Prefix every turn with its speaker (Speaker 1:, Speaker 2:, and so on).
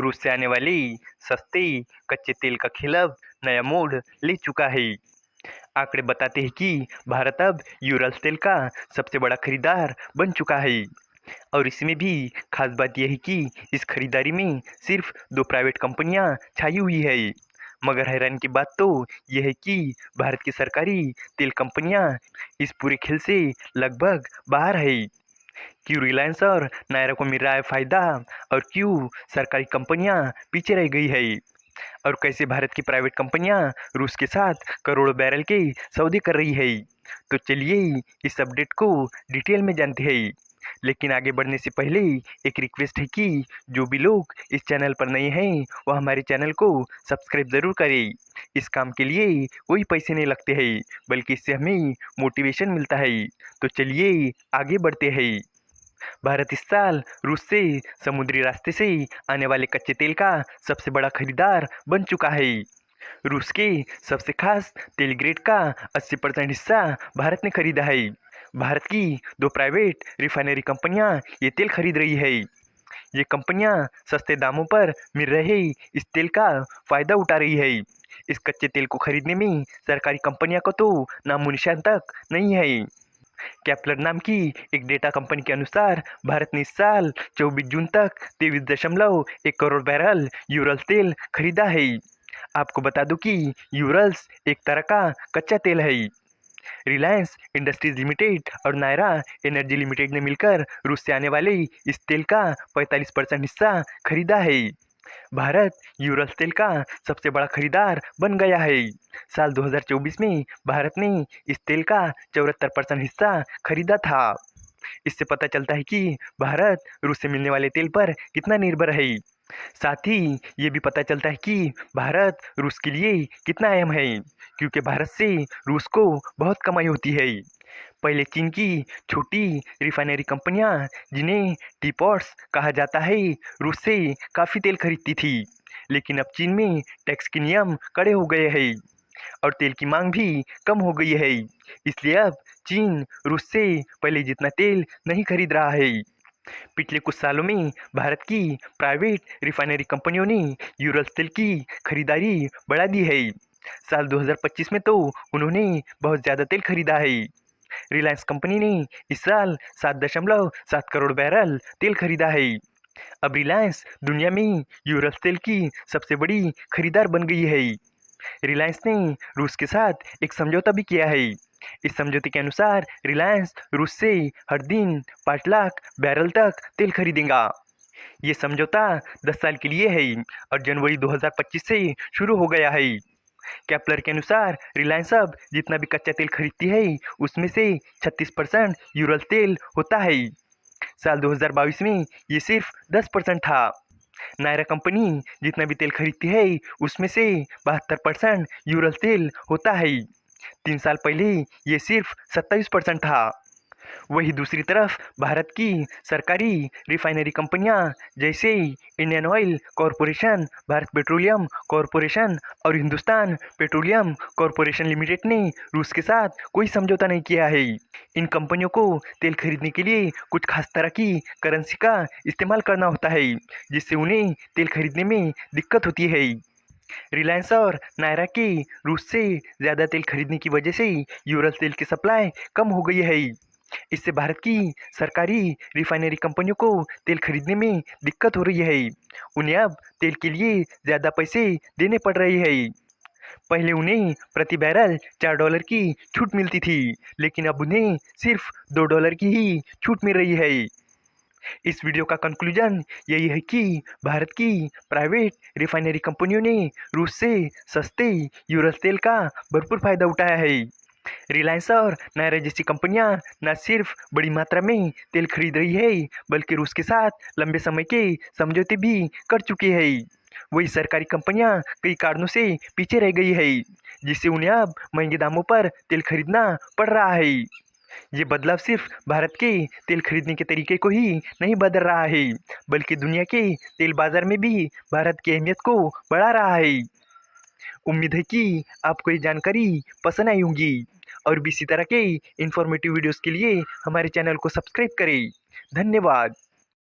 Speaker 1: रूस से आने वाले सस्ते कच्चे तेल का खिलाफ नया मोड़ ले चुका है। आंकड़े बताते हैं कि भारत अब यूरल्स तेल का सबसे बड़ा खरीदार बन चुका है। और इसमें भी खास बात यह है कि इस खरीदारी में सिर्फ दो प्राइवेट कंपनियां छाई हुई है। मगर हैरान की बात तो यह है कि भारत की सरकारी तेल कंपनियां इस पूरे खेल से लगभग बाहर है। क्यों रिलायंस और नायरा को मिल रहा है फायदा, और क्यों सरकारी कंपनियां पीछे रह गई है, और कैसे भारत की प्राइवेट कंपनियां रूस के साथ करोड़ों बैरल के सौदे कर रही है। तो चलिए इस अपडेट को डिटेल में जानते हैं। लेकिन आगे बढ़ने से पहले एक रिक्वेस्ट है कि जो भी लोग इस चैनल पर नए हैं वह हमारे चैनल को सब्सक्राइब ज़रूर करें। इस काम के लिए कोई पैसे नहीं लगते हैं, बल्कि इससे हमें मोटिवेशन मिलता है। तो चलिए आगे बढ़ते हैं। भारत इस साल रूस से समुद्री रास्ते से आने वाले कच्चे तेल का सबसे बड़ा खरीदार बन चुका है। रूस के सबसे खास तेल ग्रेड का 80% हिस्सा भारत ने खरीदा है। भारत की दो प्राइवेट रिफाइनरी कंपनियां ये तेल खरीद रही है। ये कंपनियां सस्ते दामों पर मिल रहे इस तेल का फायदा उठा रही है। इस कच्चे तेल को खरीदने में सरकारी कंपनियों को तो नामो निशान तक नहीं है। कैप्लर नाम की एक डेटा कंपनी के अनुसार भारत ने इस साल 24 जून तक 23.1 करोड़ बैरल यूरल्स तेल खरीदा है। आपको बता दूं कि यूरल्स एक तरह का कच्चा तेल है। रिलायंस इंडस्ट्रीज लिमिटेड और नायरा एनर्जी लिमिटेड ने मिलकर रूस से आने वाले इस तेल का 45% हिस्सा खरीदा है। भारत यूरल्स तेल का सबसे बड़ा खरीदार बन गया है। साल 2024 में भारत ने इस तेल का 74% हिस्सा खरीदा था। इससे पता चलता है कि भारत रूस से मिलने वाले तेल पर कितना निर्भर है। साथ ही ये भी पता चलता है कि भारत रूस के लिए कितना अहम है, क्योंकि भारत से रूस को बहुत कमाई होती है। पहले चीन की छोटी रिफाइनरी कंपनियां, जिन्हें टीपॉट्स कहा जाता है, रूस से काफ़ी तेल खरीदती थी। लेकिन अब चीन में टैक्स के नियम कड़े हो गए हैं और तेल की मांग भी कम हो गई है। इसलिए अब चीन रूस से पहले जितना तेल नहीं खरीद रहा है। पिछले कुछ सालों में भारत की प्राइवेट रिफाइनरी कंपनियों ने यूरल्स तेल की खरीदारी बढ़ा दी है। साल 2025 में तो उन्होंने बहुत ज़्यादा तेल खरीदा है। रिलायंस कंपनी ने इस साल 7.7 करोड़ बैरल तेल खरीदा है। अब रिलायंस दुनिया में यूरल्स तेल की सबसे बड़ी खरीदार बन गई है। रिलायंस ने रूस के साथ एक समझौता भी किया है। इस समझौते के अनुसार रिलायंस रूस से हर दिन 5 लाख बैरल तक तेल खरीदेगा। ये समझौता 10 साल के लिए है और जनवरी 2025 से शुरू हो गया है। कैप्लर के अनुसार रिलायंस अब जितना भी कच्चा तेल खरीदती है उसमें से 36% यूरल तेल होता है। साल 2022 में ये सिर्फ 10% था। नायरा कंपनी जितना भी तेल खरीदती है उसमें से 72% यूरल तेल होता है। 3 साल पहले ये सिर्फ 27% था। वहीं दूसरी तरफ भारत की सरकारी रिफाइनरी कंपनियां जैसे Indian oil corporation, Bharat petroleum corporation और हिंदुस्तान पेट्रोलियम कॉरपोरेशन लिमिटेड ने रूस के साथ कोई समझौता नहीं किया है। इन कंपनियों को तेल खरीदने के लिए कुछ खास तरह की करेंसी का इस्तेमाल करना होता है, जिससे उन्हें तेल खरीदने में दिक्कत होती है। रिलायंस और नायरा की रूस से ज़्यादा तेल खरीदने की वजह से यूरल तेल की सप्लाई कम हो गई है। इससे भारत की सरकारी रिफाइनरी कंपनियों को तेल खरीदने में दिक्कत हो रही है। उन्हें अब तेल के लिए ज़्यादा पैसे देने पड़ रहे हैं। पहले उन्हें प्रति बैरल $4 की छूट मिलती थी, लेकिन अब उन्हें सिर्फ $2 की ही छूट मिल रही है। इस वीडियो का कंक्लूजन यही है कि भारत की प्राइवेट रिफाइनरी कंपनियों ने रूस से सस्ते यूरल तेल का भरपूर फायदा उठाया है। रिलायंस और नायरा जैसी कंपनियां न सिर्फ बड़ी मात्रा में तेल खरीद रही है, बल्कि रूस के साथ लंबे समय के समझौते भी कर चुकी है। वही सरकारी कंपनियां कई कारणों से पीछे रह गई है, जिससे उन्हें अब महंगे दामों पर तेल खरीदना पड़ रहा है। ये बदलाव सिर्फ भारत के तेल खरीदने के तरीके को ही नहीं बदल रहा है, बल्कि दुनिया के तेल बाजार में भी भारत की अहमियत को बढ़ा रहा है। उम्मीद है कि आपको ये जानकारी पसंद आई होगी, और भी इसी तरह के इन्फॉर्मेटिव वीडियोस के लिए हमारे चैनल को सब्सक्राइब करें। धन्यवाद।